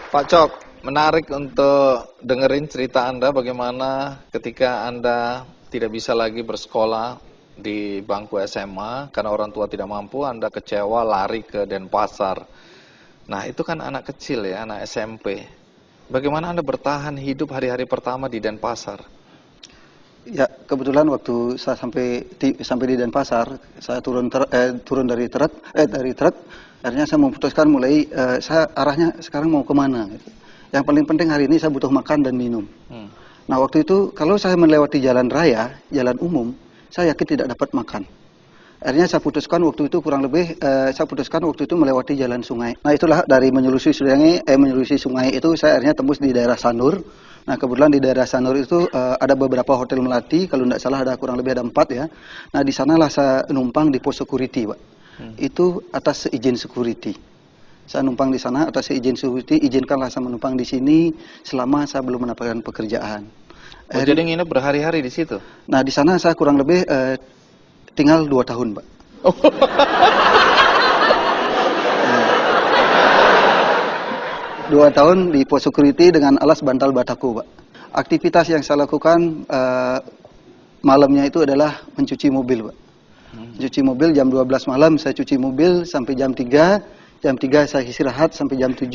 Pak Cok, menarik untuk dengerin cerita Anda bagaimana ketika Anda tidak bisa lagi bersekolah di bangku SMA karena orang tua tidak mampu, Anda kecewa lari ke Denpasar. Nah, itu kan anak kecil ya, anak SMP. Bagaimana Anda bertahan hidup hari-hari pertama di Denpasar? Ya, kebetulan waktu saya sampai di Denpasar, saya turun dari truk, akhirnya saya memutuskan saya arahnya sekarang mau kemana gitu. Yang paling penting hari ini saya butuh makan dan minum. Nah, waktu itu kalau saya melewati jalan raya, jalan umum, saya yakin tidak dapat makan. Akhirnya saya putuskan waktu itu melewati jalan sungai. Nah, itulah dari menyusuri sungai itu saya akhirnya tembus di daerah Sanur. Nah, kebetulan di daerah Sanur itu ada beberapa hotel melati, kalau tidak salah ada kurang lebih ada 4 ya. Nah, di sanalah saya numpang di pos security, Pak. Itu atas izin security. Saya numpang di sana atas izin security, izinkanlah saya menumpang di sini selama saya belum mendapatkan pekerjaan. Jadi nginep berhari-hari di situ? Nah, di sana saya kurang lebih tinggal 2 tahun, Pak. 2 tahun di pos security dengan alas bantal bataku, Pak. Aktivitas yang saya lakukan malamnya itu adalah mencuci mobil, Pak. Cuci mobil jam 12 malam saya cuci mobil sampai jam 3. Jam 3 saya istirahat sampai jam 7.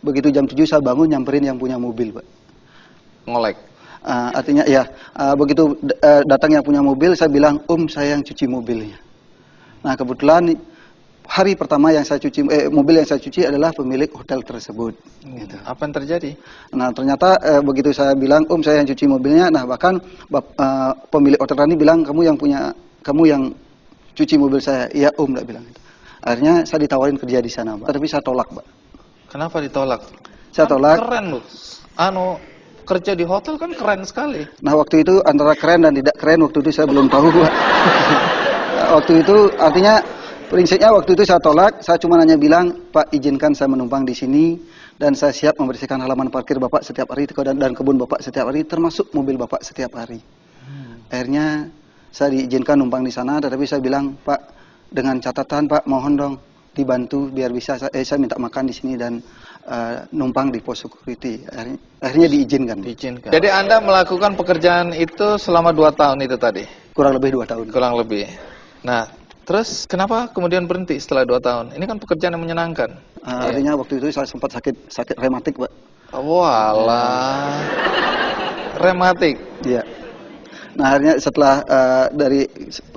Begitu jam 7 saya bangun nyamperin yang punya mobil, Pak. Ngolek? Artinya ya, begitu datang yang punya mobil saya bilang, saya yang cuci mobilnya. Nah, kebetulan hari pertama yang saya cuci, mobil yang saya cuci adalah pemilik hotel tersebut. Gitu. Apa yang terjadi? Nah, ternyata begitu saya bilang, saya yang cuci mobilnya, nah bahkan pemilik hotel tadi bilang, kamu yang cuci mobil saya. Iya, dia bilang gitu. Akhirnya saya ditawarin kerja di sana, Pak. Tapi saya tolak, Pak. Kenapa ditolak? Saya tolak. Keren loh. Kerja di hotel kan keren sekali. Nah, waktu itu antara keren dan tidak keren waktu itu saya belum tahu, Pak. Waktu itu artinya prinsipnya waktu itu saya tolak. Saya cuma hanya bilang, Pak, izinkan saya menumpang di sini dan saya siap membersihkan halaman parkir Bapak setiap hari dan kebun Bapak setiap hari, termasuk mobil Bapak setiap hari. Akhirnya saya diizinkan numpang di sana, tetapi saya bilang, Pak, dengan catatan, Pak, mohon dong dibantu biar bisa saya minta makan di sini dan numpang di pos security. Akhirnya diizinkan. Jadi Anda melakukan pekerjaan itu selama 2 tahun itu tadi? Kurang lebih 2 tahun. Kurang lebih. Nah, terus kenapa kemudian berhenti setelah 2 tahun? Ini kan pekerjaan yang menyenangkan. Artinya waktu itu saya sempat sakit rematik, Pak. Walah. Rematik? Iya. Nah, akhirnya setelah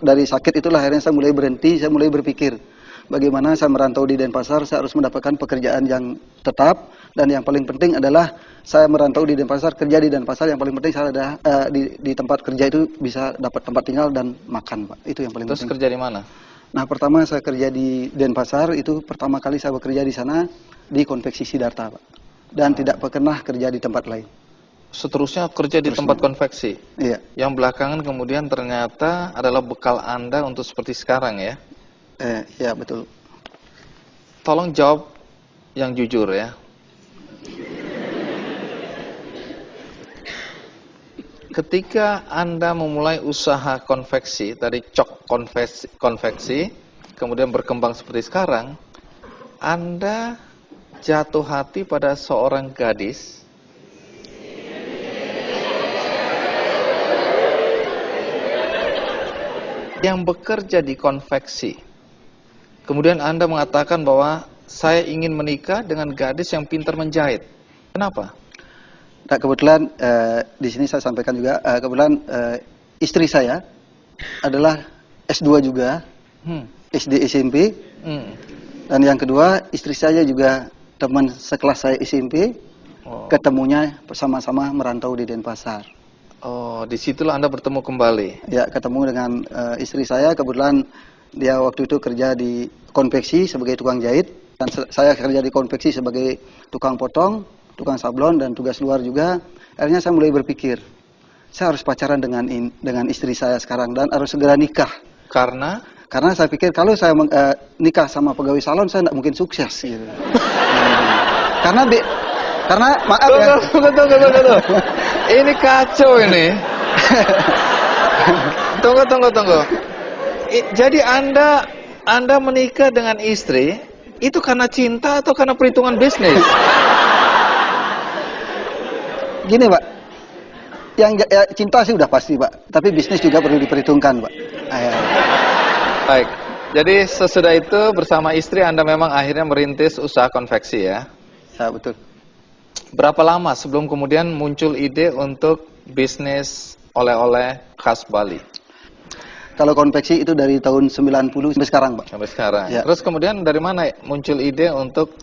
dari sakit itulah akhirnya saya mulai berhenti, saya mulai berpikir bagaimana saya merantau di Denpasar, saya harus mendapatkan pekerjaan yang tetap, dan yang paling penting adalah saya merantau di Denpasar, kerja di Denpasar, yang paling penting saya ada di tempat kerja itu bisa dapat tempat tinggal dan makan, Pak. Itu yang paling penting. Terus kerja di mana? Nah, pertama saya kerja di Denpasar, itu pertama kali saya bekerja di sana di konveksi Sidarta, Pak. Dan tidak pernah kerja di tempat lain. Seterusnya kerja di tempat konveksi? Iya. Yang belakangan kemudian ternyata adalah bekal Anda untuk seperti sekarang ya? Ya, betul. Tolong jawab yang jujur ya. Ketika Anda memulai usaha konveksi, tadi Cok konveksi, kemudian berkembang seperti sekarang, Anda jatuh hati pada seorang gadis yang bekerja di konveksi. Kemudian Anda mengatakan bahwa saya ingin menikah dengan gadis yang pintar menjahit. Kenapa? Nah, kebetulan di sini saya sampaikan juga, kebetulan istri saya adalah S2 juga, SD SMP. Dan yang kedua, istri saya juga teman sekelas saya SMP. Ketemunya bersama-sama merantau di Denpasar. Oh, disitulah Anda bertemu kembali? Ya, ketemu dengan istri saya. Kebetulan dia waktu itu kerja di konveksi sebagai tukang jahit. Dan saya kerja di konveksi sebagai tukang potong, tukang sablon, dan tugas luar juga. Akhirnya saya mulai berpikir, saya harus pacaran dengan istri saya sekarang dan harus segera nikah. Karena saya pikir kalau saya nikah sama pegawai salon, saya tidak mungkin sukses. Gitu. Karena maaf ya. Tunggu. Ini kacau ini. Tunggu. Jadi Anda menikah dengan istri itu karena cinta atau karena perhitungan bisnis? gini Pak, yang ya, cinta sih udah pasti Pak, tapi bisnis juga perlu diperhitungkan Pak. Ya. Baik, jadi sesudah itu bersama istri Anda memang akhirnya merintis usaha konveksi ya? Ya betul. Berapa lama sebelum kemudian muncul ide untuk bisnis oleh-oleh khas Bali? Kalau konveksi itu dari tahun 90 sampai sekarang Pak. Sampai sekarang. Ya. Terus kemudian dari mana muncul ide untuk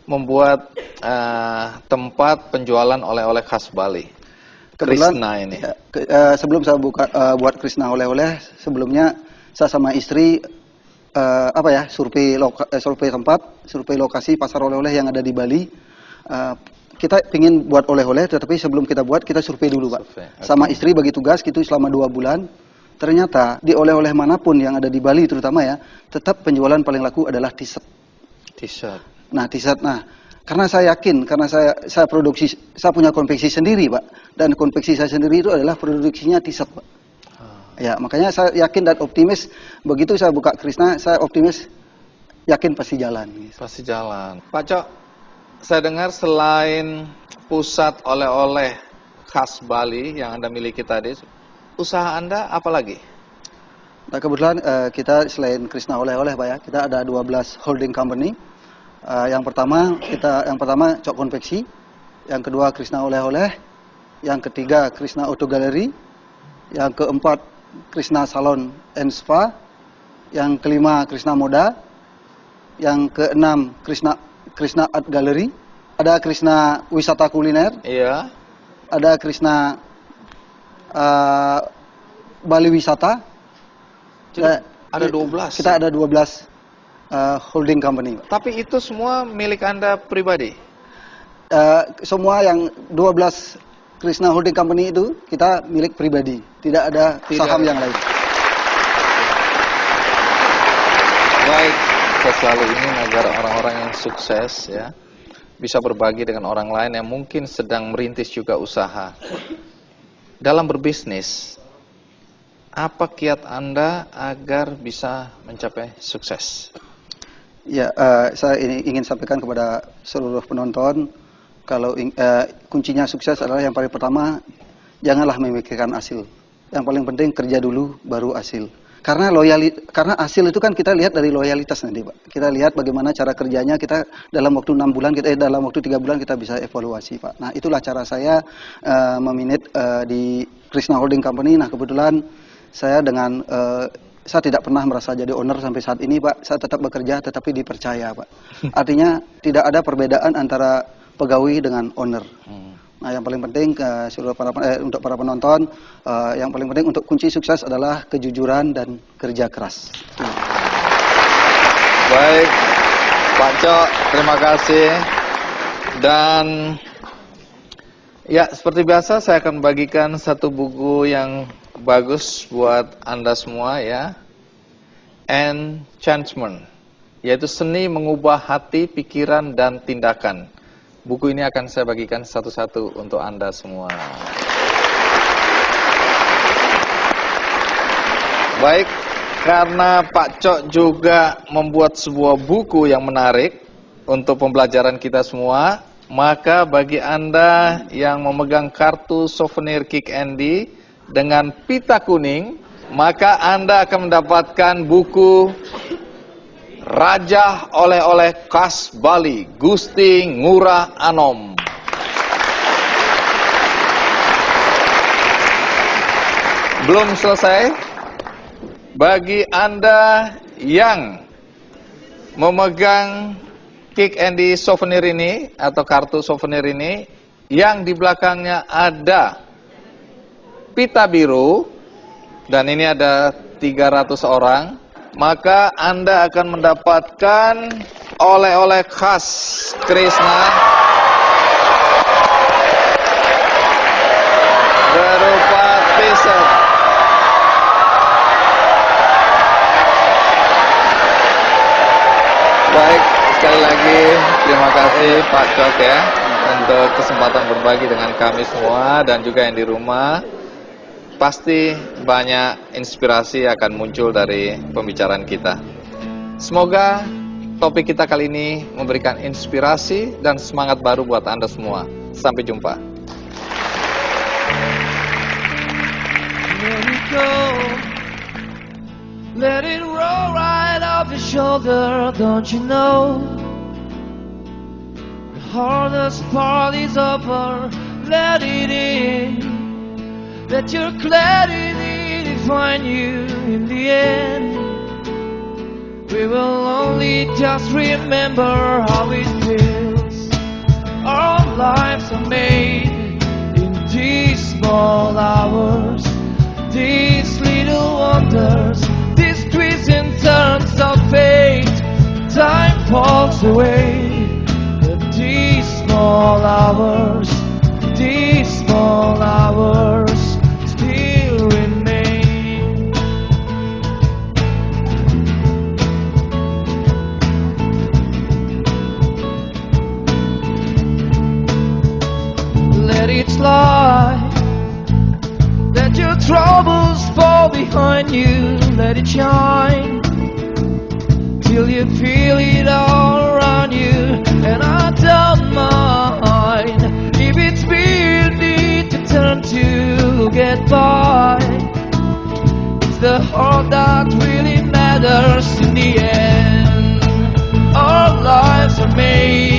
membuat tempat penjualan oleh-oleh khas Bali? Kebetulan, Krishna ini. ya, sebelum saya buat Krishna oleh-oleh, sebelumnya saya sama istri survei tempat, survei lokasi pasar oleh-oleh yang ada di Bali. Kita ingin buat oleh-oleh, tetapi sebelum kita buat kita survei dulu Pak. Survei, okay. Sama istri bagi tugas gitu selama 2 bulan. Ternyata di oleh-oleh manapun yang ada di Bali terutama ya, tetap penjualan paling laku adalah t-shirt. T-shirt. Nah, t-shirt. Nah, karena saya yakin, karena saya produksi, saya punya konveksi sendiri, Pak. Dan konveksi saya sendiri itu adalah produksinya t-shirt, Pak. Ya, makanya saya yakin dan optimis. Begitu saya buka Krishna, saya optimis, yakin pasti jalan. Pasti jalan. Pak Cok, saya dengar selain pusat oleh-oleh khas Bali yang Anda miliki tadi, usaha Anda apa lagi? Nah, kebetulan kita selain Krishna oleh-oleh, Pak ya, kita ada 12 holding company. Yang pertama Cok Konveksi, yang kedua Krishna oleh-oleh, yang ketiga Krishna Auto Gallery, yang keempat Krishna Salon and Spa, yang kelima Krishna Moda, yang keenam Krishna Art Gallery, ada Krishna Wisata Kuliner, iya, ada Krishna Bali Wisata. Jadi ada 12. Kita ada 12 holding company. Tapi itu semua milik Anda pribadi? Semua yang 12 Krishna Holding Company itu kita milik pribadi, tidak ada saham yang lain. Baik, saya selalu ingin agar orang-orang yang sukses ya bisa berbagi dengan orang lain yang mungkin sedang merintis juga usaha. Dalam berbisnis, apa kiat Anda agar bisa mencapai sukses? Ya, saya ingin sampaikan kepada seluruh penonton, kalau kuncinya sukses adalah yang paling pertama, janganlah memikirkan hasil. Yang paling penting kerja dulu, baru hasil. Karena hasil itu kan kita lihat dari loyalitas nanti, Pak. Kita lihat bagaimana cara kerjanya, kita dalam waktu 6 bulan, dalam waktu 3 bulan kita bisa evaluasi, Pak. Nah, itulah cara saya meminit di Krishna Holding Company. Nah, kebetulan saya saya tidak pernah merasa jadi owner sampai saat ini, Pak. Saya tetap bekerja, tetapi dipercaya, Pak. Artinya tidak ada perbedaan antara pegawai dengan owner. Nah, yang paling penting untuk para penonton, yang paling penting untuk kunci sukses adalah kejujuran dan kerja keras. Baik, Pak Cok, terima kasih. Dan ya, seperti biasa saya akan bagikan satu buku yang bagus buat Anda semua ya. Enchantment, yaitu seni mengubah hati, pikiran, dan tindakan. Buku ini akan saya bagikan satu-satu untuk Anda semua. Baik, karena Pak Cok juga membuat sebuah buku yang menarik untuk pembelajaran kita semua, maka bagi Anda yang memegang kartu souvenir Kick Andy dengan pita kuning, maka Anda akan mendapatkan buku Raja Oleh-oleh Khas Bali, Gusti Ngurah Anom. Belum selesai. Bagi Anda yang memegang Kick Andy souvenir ini atau kartu souvenir ini, yang di belakangnya ada pita biru, dan ini ada 300 orang, maka Anda akan mendapatkan oleh-oleh khas Krishna berupa t-shirt. Baik, sekali lagi terima kasih Pak Cok ya untuk kesempatan berbagi dengan kami semua dan juga yang di rumah. Pasti banyak inspirasi akan muncul dari pembicaraan kita. Semoga topik kita kali ini memberikan inspirasi dan semangat baru buat Anda semua. Sampai jumpa. Let it go. Let it roll right off your shoulder. Don't you know? The hardest part is over. Let it in. Let your clarity define you in the end. We will only just remember how it feels. Our lives are made in these small hours, these little wonders, these twists and turns of fate. Time falls away, but these small hours still remain. Let it slide. Let your troubles fall behind you. Let it shine till you feel it all around you. And I don't mind if it's me you need to turn to get by. It's the heart that really matters in the end. Our lives are made